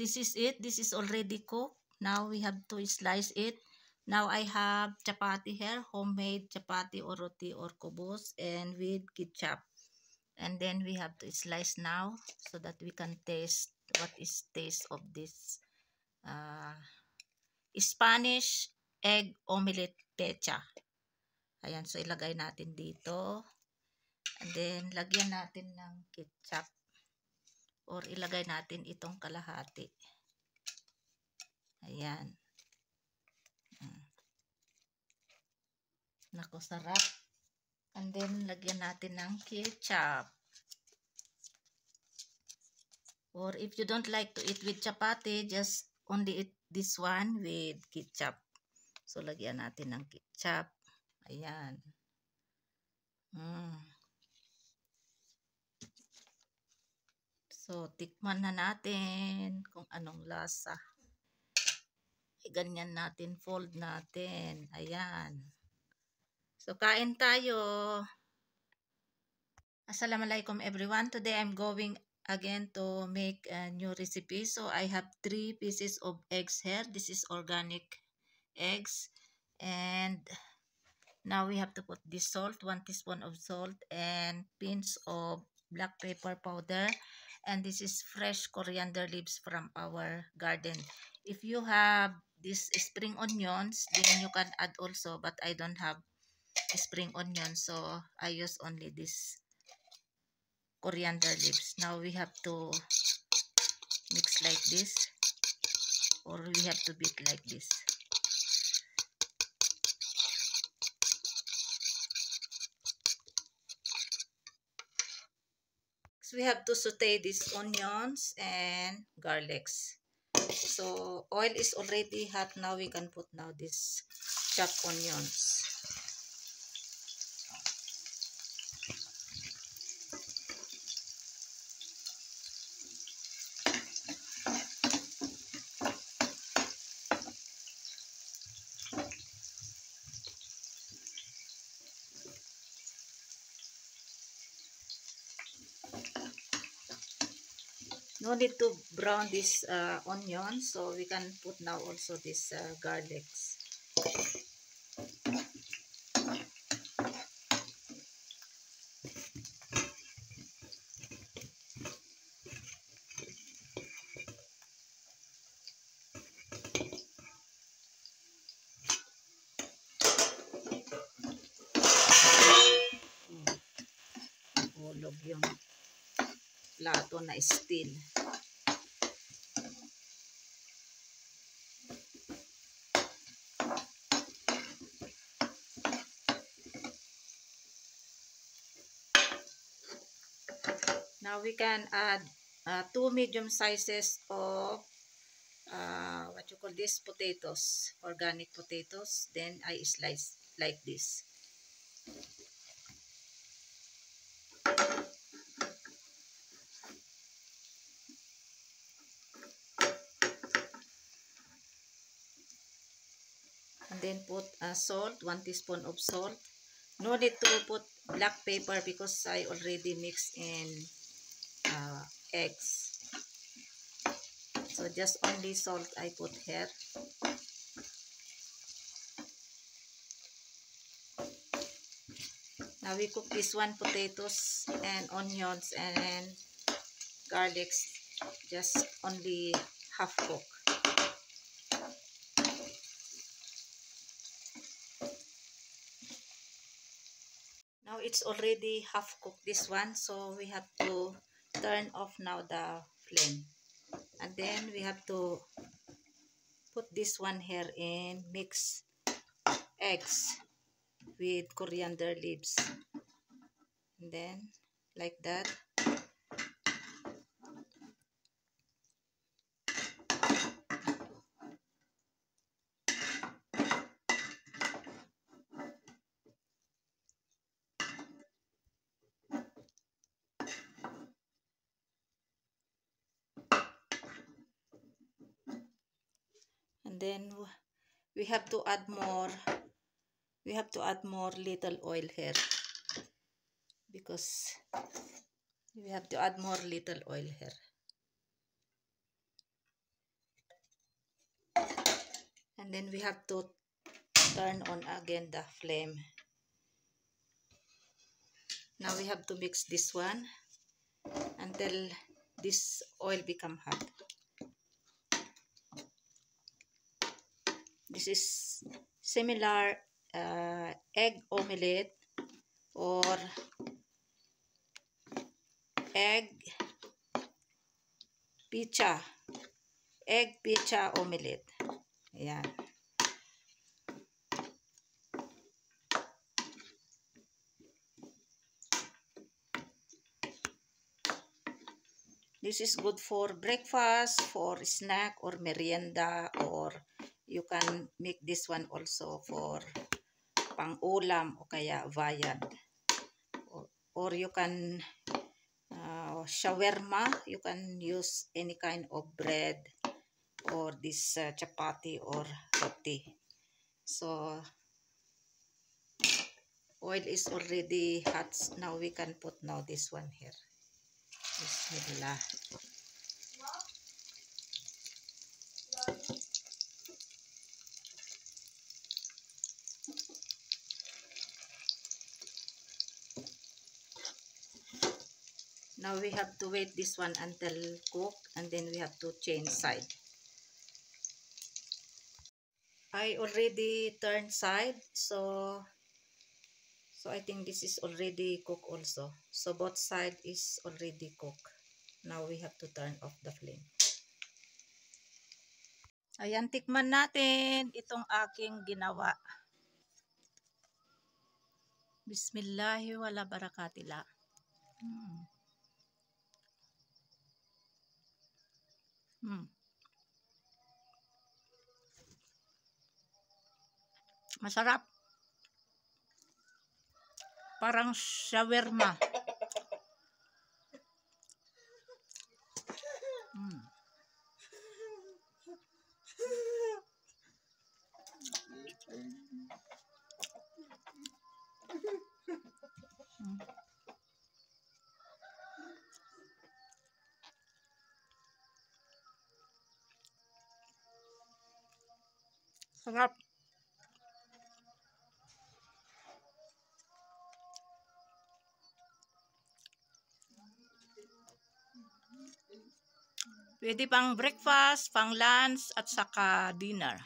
this is it. This is already cooked. Now we have to slice it. Now I have chapati here, homemade chapati or roti or kubos, and with ketchup. And then we have to slice now so that we can taste what is taste of this Spanish egg omelette pecha. Ayan, so ilagay natin dito. And then lagyan natin ng ketchup. Or ilagay natin itong kalahati. Ayan. Nako, sarap. And then, lagyan natin ng ketchup. Or if you don't like to eat with chapati, just only eat this one with ketchup. So, lagyan natin ng ketchup. Ayan. So, tikman na natin kung anong lasa. Ganyan natin, fold natin. Ayan. So, kain tayo. Assalamualaikum everyone. Today I'm going again to make a new recipe. So I have 3 pieces of eggs here. This is organic eggs. And now we have to put this salt, 1 teaspoon of salt and pinch of black pepper powder. And this is fresh coriander leaves from our garden. If you have this spring onions, then you can add also, but I don't have spring onions, so I use only this coriander leaves. Now we have to mix like this, or we have to beat like this. So we have to saute these onions and garlics. So oil is already hot. Now we can put now this chopped onions. No need to brown this onion, so we can put now also this garlics. Hulog yung plato na steel. Now we can add 2 medium sizes of what you call this, potatoes, organic potatoes. Then I slice like this. And then put salt, 1 teaspoon of salt. No need to put black pepper because I already mixed in eggs. So just only salt I put here. Now we cook this one, potatoes and onions and garlics, just only half cook. Now it's already half cooked, this one, so we have to turn off now the flame. And then we have to put this one here in, mix eggs with coriander leaves. And then like that. And then we have to add more little oil here, because we have to add more little oil here. And then we have to turn on again the flame. Now we have to mix this one until this oil become hot. This is similar egg omelette or egg pizza. Egg pizza omelette. Ayan. This is good for breakfast, for snack or merienda, or you can make this one also for pang-ulam o kaya viand. Or you can shawarma, you can use any kind of bread or this chapati or roti. So oil is already hot. Now we can put now this one here. Bismillah. Now we have to wait this one until cook, and then we have to change side. I already turned side, so I think this is already cooked also. So both side is already cooked. Now we have to turn off the flame. Ayan, tikman natin itong aking ginawa. Bismillahi wala barakatila. Masarap. Parang shawarma. Sarap. Pwede pang breakfast, pang lunch, at saka dinner.